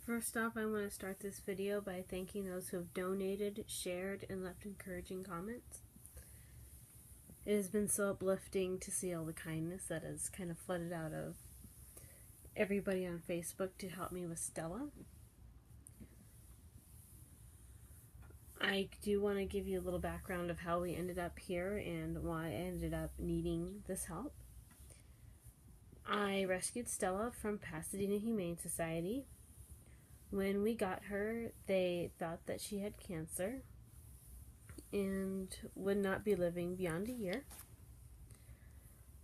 First off, I want to start this video by thanking those who have donated, shared, and left encouraging comments. It has been so uplifting to see all the kindness that has kind of flooded out of everybody on Facebook to help me with Stella. I do want to give you a little background of how we ended up here and why I ended up needing this help. I rescued Stella from Pasadena Humane Society. When we got her, they thought that she had cancer and would not be living beyond a year.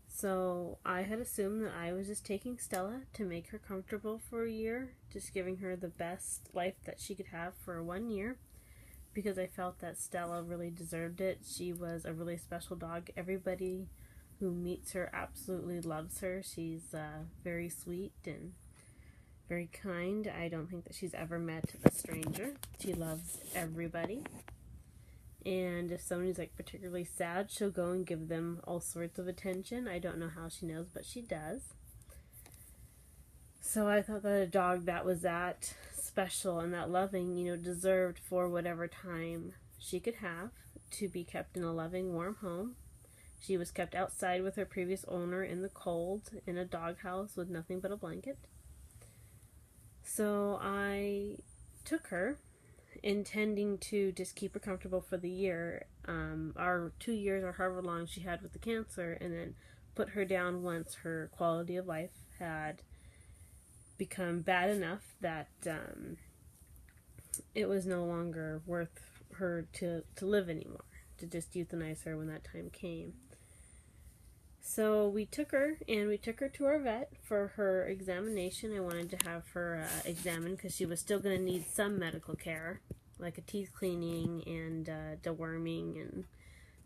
So I had assumed that I was just taking Stella to make her comfortable for a year, just giving her the best life that she could have for 1 year, because I felt that Stella really deserved it. She was a really special dog. Everybody who meets her absolutely loves her. She's very sweet and very kind. I don't think that she's ever met a stranger. She loves everybody. And if somebody's like particularly sad, she'll go and give them all sorts of attention. I don't know how she knows, but she does. So I thought that a dog that was that special and that loving, deserved for whatever time she could have to be kept in a loving, warm home. She was kept outside with her previous owner in the cold in a doghouse with nothing but a blanket. So I took her, intending to just keep her comfortable for the year, our 2 years or however long she had with the cancer, and then put her down once her quality of life had become bad enough that it was no longer worth her to live anymore, to just euthanize her when that time came. So we took her to our vet for her examination. I wanted to have her examined because she was still going to need some medical care, like a teeth cleaning and deworming and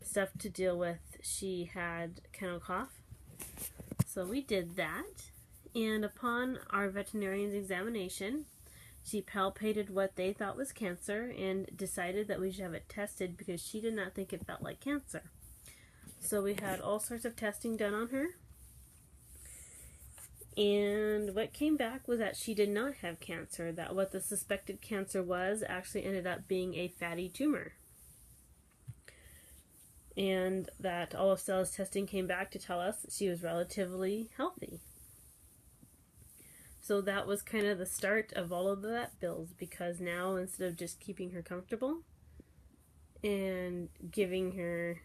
stuff to deal with. She had kennel cough. So we did that. And upon our veterinarian's examination, she palpated what they thought was cancer and decided that we should have it tested because she did not think it felt like cancer. So we had all sorts of testing done on her, and what came back was that she did not have cancer, that what the suspected cancer was actually ended up being a fatty tumor, and that all of Stella's testing came back to tell us that she was relatively healthy. So that was kind of the start of all of the vet bills, because now instead of just keeping her comfortable and giving her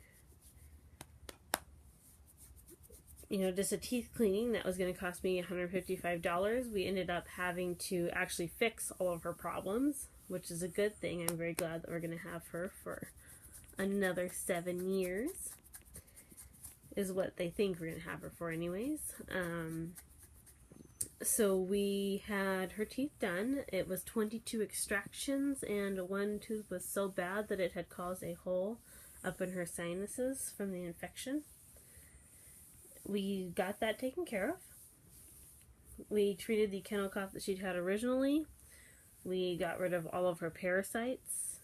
just a teeth cleaning that was going to cost me $155, we ended up having to actually fix all of her problems, which is a good thing. I'm very glad that we're going to have her for another 7 years, is what they think we're going to have her for anyways. So we had her teeth done. It was 22 extractions, and one tooth was so bad that it had caused a hole up in her sinuses from the infection. We got that taken care of. We treated the kennel cough that she'd had originally. We got rid of all of her parasites.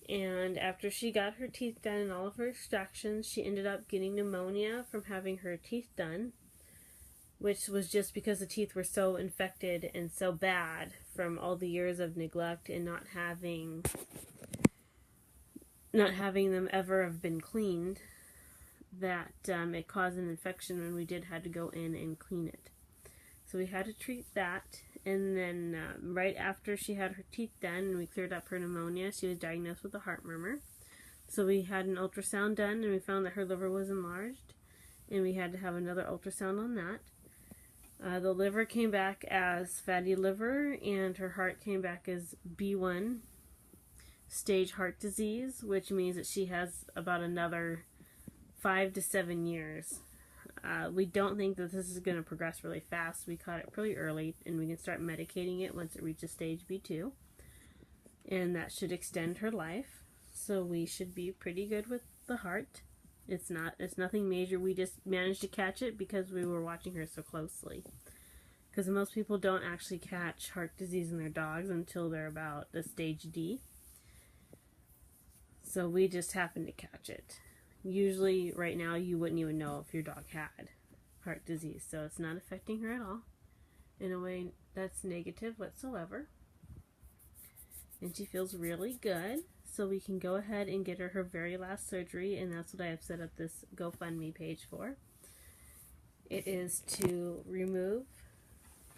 And after she got her teeth done and all of her extractions, she ended up getting pneumonia from having her teeth done, which was just because the teeth were so infected and so bad from all the years of neglect and not having them ever have been cleaned, that it caused an infection, and we had to go in and clean it. So we had to treat that, and then right after she had her teeth done and we cleared up her pneumonia, she was diagnosed with a heart murmur. So we had an ultrasound done, and we found that her liver was enlarged, and we had to have another ultrasound on that. The liver came back as fatty liver, and her heart came back as B1 stage heart disease, which means that she has about another 5 to 7 years. We don't think that this is going to progress really fast. We caught it pretty early, and we can start medicating it once it reaches stage B2, and that should extend her life. So we should be pretty good with the heart. It's nothing major. We just managed to catch it because we were watching her so closely. Because most people don't actually catch heart disease in their dogs until they're about the stage D. So we just happened to catch it. Usually, right now, you wouldn't even know if your dog had heart disease, so it's not affecting her at all. in a way that's negative whatsoever. And she feels really good. So we can go ahead and get her very last surgery, and that's what I have set up this GoFundMe page for. It is to remove,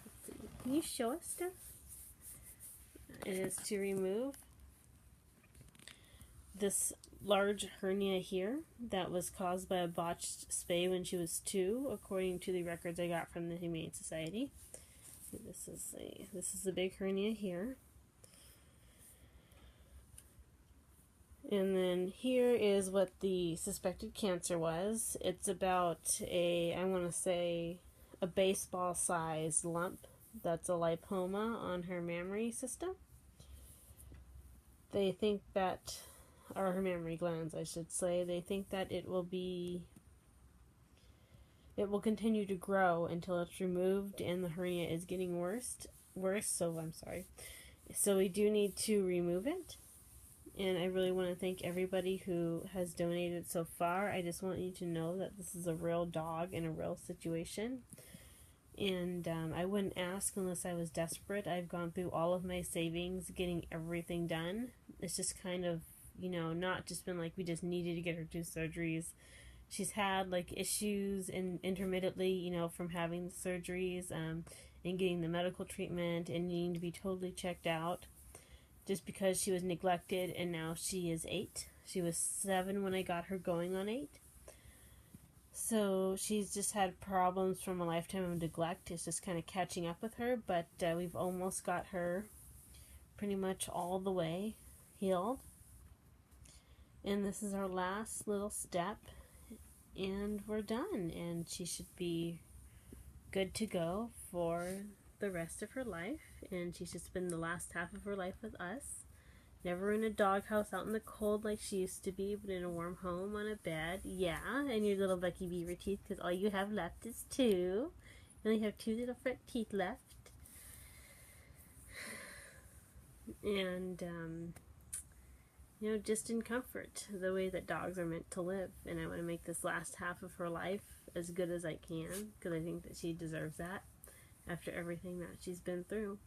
let's see, can you show us stuff? It is to remove this large hernia here that was caused by a botched spay when she was 2, according to the records I got from the Humane Society. This is a big hernia here. And then here is what the suspected cancer was. It's about I want to say, a baseball-sized lump that's a lipoma on her mammary system. They think that, or her mammary glands, I should say, they think that it will continue to grow until it's removed and the hernia is getting worse, so we do need to remove it. And I really want to thank everybody who has donated so far. I just want you to know that this is a real dog in a real situation. And I wouldn't ask unless I was desperate. I've gone through all of my savings getting everything done. It's just kind of, not just been like we just needed to get her 2 surgeries. She's had like issues intermittently, from having the surgeries and getting the medical treatment and needing to be totally checked out. Just because she was neglected, and now she is 8. She was 7 when I got her going on 8. So she's just had problems from a lifetime of neglect. It's just kind of catching up with her, but we've almost got her pretty much all the way healed. And this is our last little step, and we're done. And she should be good to go for the rest of her life, and she's just spent the last half of her life with us. Never in a doghouse out in the cold like she used to be, but in a warm home on a bed. Yeah, and your little Bucky Beaver teeth, because all you have left is 2. You only have 2 little front teeth left. And, just in comfort, the way that dogs are meant to live. And I want to make this last half of her life as good as I can, because I think that she deserves that after everything that she's been through.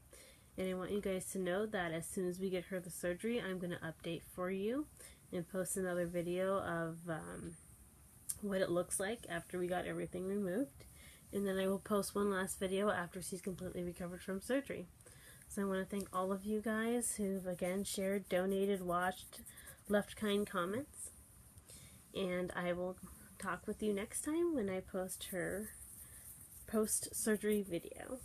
And I want you guys to know that as soon as we get her the surgery, I'm going to update for you and post another video of what it looks like after we got everything removed. And then I will post one last video after she's completely recovered from surgery. So I want to thank all of you guys who've again shared, donated, watched, left kind comments. And I will talk with you next time when I post her post-surgery video.